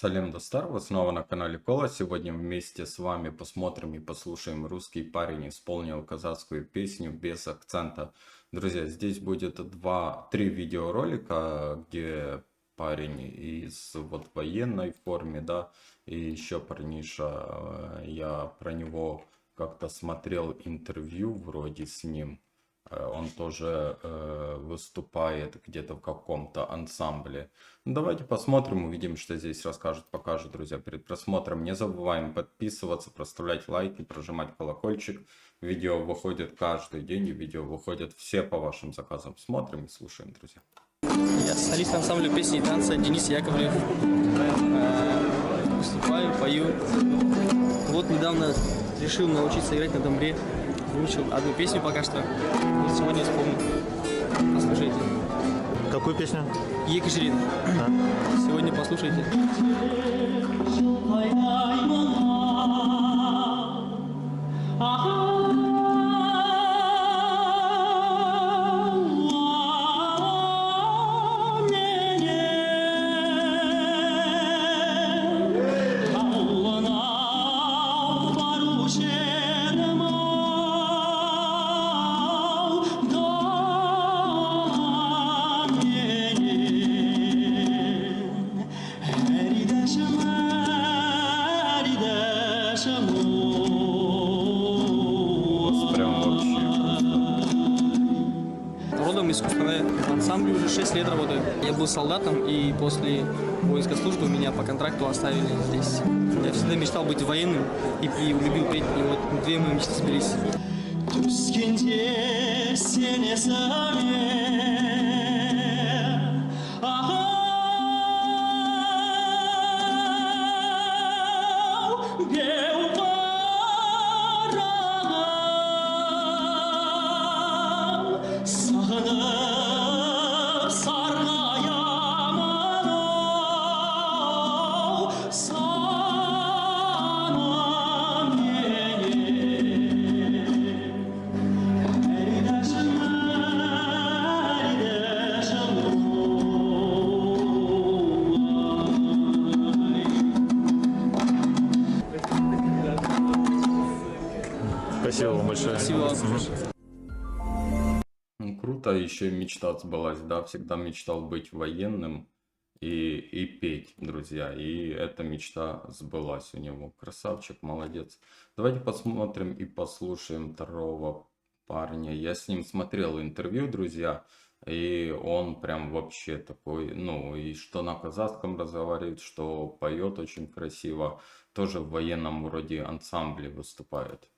Салем Достар, вы снова на канале Кола. Сегодня вместе с вами посмотрим и послушаем «Русский парень исполнил казахскую песню без акцента». Друзья, здесь будет три видеоролика, где парень из военной форме, да, и еще парниша, я про него как-то смотрел интервью вроде с ним. Он тоже выступает где-то в каком-то ансамбле. Ну, давайте посмотрим, увидим, что здесь расскажет, покажет, друзья. Перед просмотром не забываем подписываться, проставлять лайки, прожимать колокольчик. Видео выходит каждый день, и видео выходят все по вашим заказам. Смотрим и слушаем, друзья. Я солист ансамбля песни и танца Денис Яковлев. Выступаю, пою. Вот недавно решил научиться играть на домбре. Выучил одну песню пока что. Вот сегодня исполню. Послушайте. Какую песню? Екатерина. Сегодня послушайте. Родом из Кустаная. В ансамбле уже 6 лет работаю. Я был солдатом, и после воинской службы меня по контракту оставили здесь. Я всегда мечтал быть военным и любил петь, и вот две мои мечты сбылись. Спасибо вам большое. Спасибо. Ну, круто, еще мечта сбылась, да, всегда мечтал быть военным и петь, друзья, и эта мечта сбылась у него. Красавчик, молодец. Давайте посмотрим и послушаем второго парня. Я с ним смотрел интервью, друзья, и он прям вообще такой, ну, и что на казахском разговаривает, что поет очень красиво, тоже в военном вроде ансамбле выступает.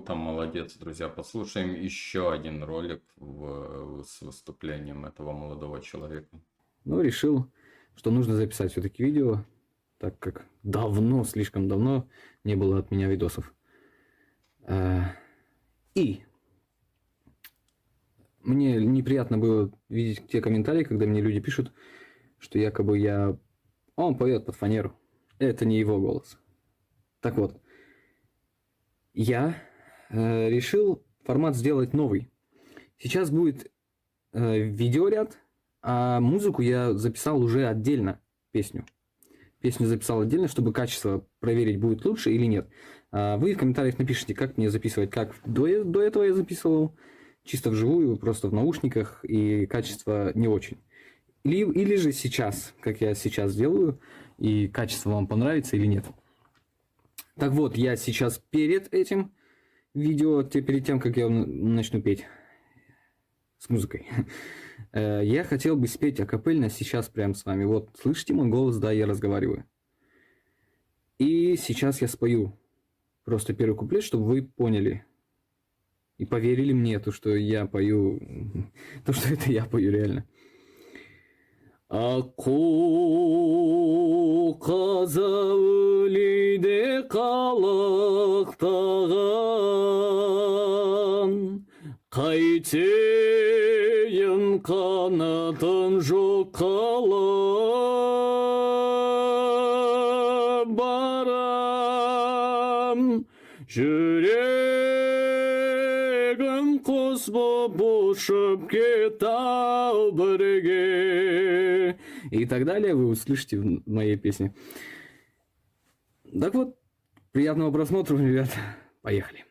круто, молодец, друзья. Послушаем еще один ролик с выступлением этого молодого человека. Но решил, что нужно записать все-таки видео, так как давно, слишком давно не было от меня видосов. И мне неприятно было видеть те комментарии, когда мне люди пишут, что якобы он поет под фанеру. Это не его голос. Так вот, я решил формат сделать новый. Сейчас будет видеоряд, а музыку я записал уже отдельно, песню. Песню записал отдельно, чтобы качество проверить, будет лучше или нет. Вы в комментариях напишите, как мне записывать, как до этого я записывал, чисто вживую, просто в наушниках, и качество не очень. Или же сейчас, как я сейчас делаю, и качество вам понравится или нет. Так вот, я сейчас перед этим видео, перед тем, как я начну петь с музыкой, я хотел бы спеть акапельно сейчас прямо с вами. Вот, слышите мой голос? Да, я разговариваю. И сейчас я спою просто первый куплет, чтобы вы поняли и поверили мне, то, что я пою, то, что это я пою реально. Аққу қазаулиде қалықтаған, қайтейін қанатын жоқ қалып барам, жүрегім құс боп ұшып кетау бірге. И так далее вы услышите в моей песне. Так вот, приятного просмотра, ребят. Поехали.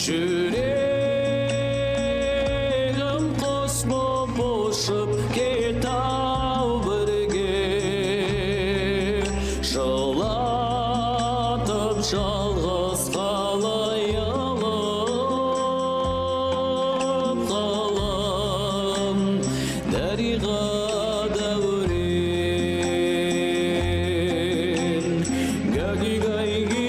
Жүрегім құс боп ұшып кетау бірге, жылатып жалғыз қалай алып қалам, дариға дәурен, гәги-гәйги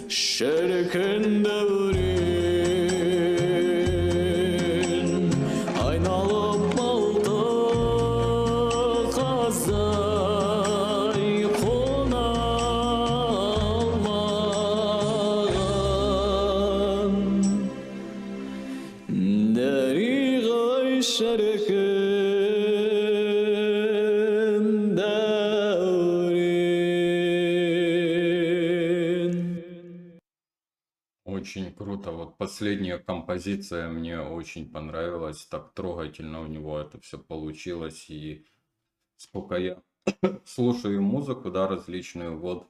Şerken devrin aynalıp balta kazay konalman deri gay şerken devrin. Очень круто. Вот последняя композиция мне очень понравилась. Так трогательно у него это все получилось. И сколько я слушаю музыку, да, различную, вот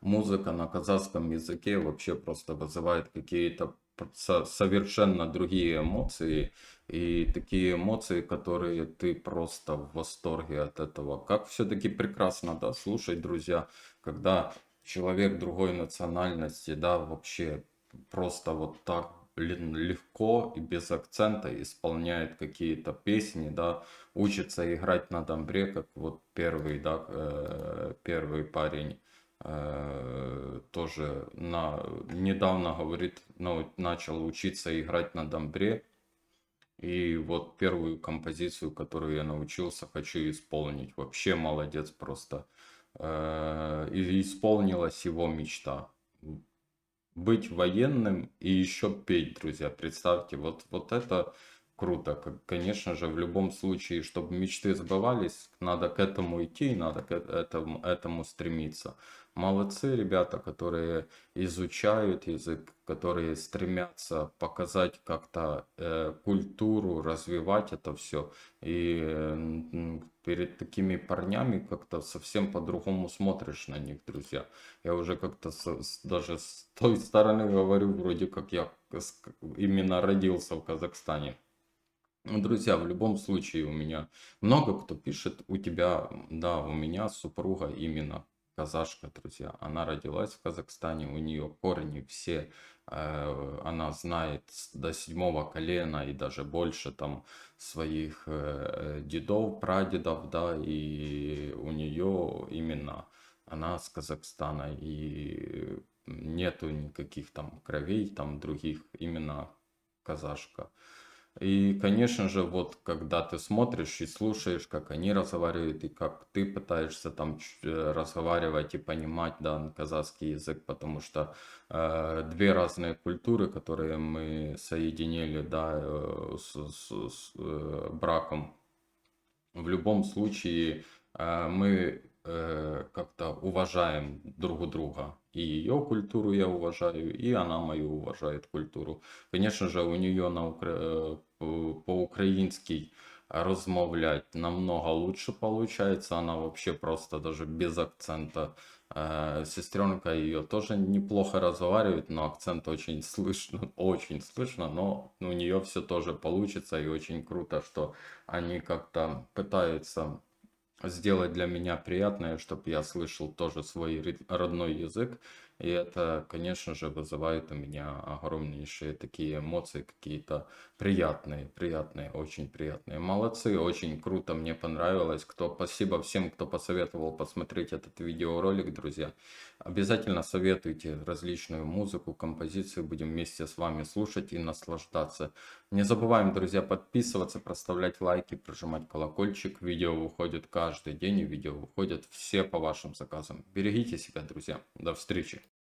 музыка на казахском языке вообще просто вызывает какие-то совершенно другие эмоции. И такие эмоции, которые ты просто в восторге от этого. Как все-таки прекрасно, да, слушать, друзья, когда человек другой национальности, да, вообще просто вот так, блин, легко и без акцента исполняет какие-то песни, да, учится играть на домбре, как вот первый, да, первый парень тоже недавно, говорит, ну, начал учиться играть на домбре. И вот первую композицию, которую я научился, хочу исполнить. Вообще молодец просто. И исполнилась его мечта. Быть военным и еще петь, друзья. Представьте, вот это круто. Конечно же, в любом случае, чтобы мечты сбывались, надо к этому идти, надо к этому стремиться. Молодцы ребята, которые изучают язык, которые стремятся показать как-то культуру, развивать это все. И перед такими парнями как-то совсем по-другому смотришь на них, друзья. Я уже как-то даже с той стороны говорю, вроде как я именно родился в Казахстане. Ну, друзья, в любом случае у меня много кто пишет, у тебя, да, у меня супруга именно казашка, друзья. Она родилась в Казахстане, у нее корни все, она знает до 7-го колена и даже больше там своих дедов, прадедов, да, и у нее именно она с Казахстана, и нету никаких там кровей, там других, именно казашка. И, конечно же, вот когда ты смотришь и слушаешь, как они разговаривают, и как ты пытаешься там разговаривать и понимать, да, казахский язык, потому что две разные культуры, которые мы соединили, да, с браком, в любом случае мы как-то уважаем друг друга. И ее культуру я уважаю, и она мою уважает культуру. Конечно же, у нее по-украински розмовлять намного лучше получается. Она вообще просто даже без акцента. Сестренка ее тоже неплохо разговаривает, но акцент очень слышно, но у нее все тоже получится. И очень круто, что они как-то пытаются сделать для меня приятное, чтобы я слышал тоже свой родной язык. И это, конечно же, вызывает у меня огромнейшие такие эмоции, какие-то приятные, очень приятные. Молодцы, очень круто, мне понравилось. Спасибо всем, кто посоветовал посмотреть этот видеоролик, друзья. Обязательно советуйте различную музыку, композицию, будем вместе с вами слушать и наслаждаться. Не забываем, друзья, подписываться, проставлять лайки, прожимать колокольчик. Видео выходит каждый день, и видео выходят все по вашим заказам. Берегите себя, друзья. До встречи.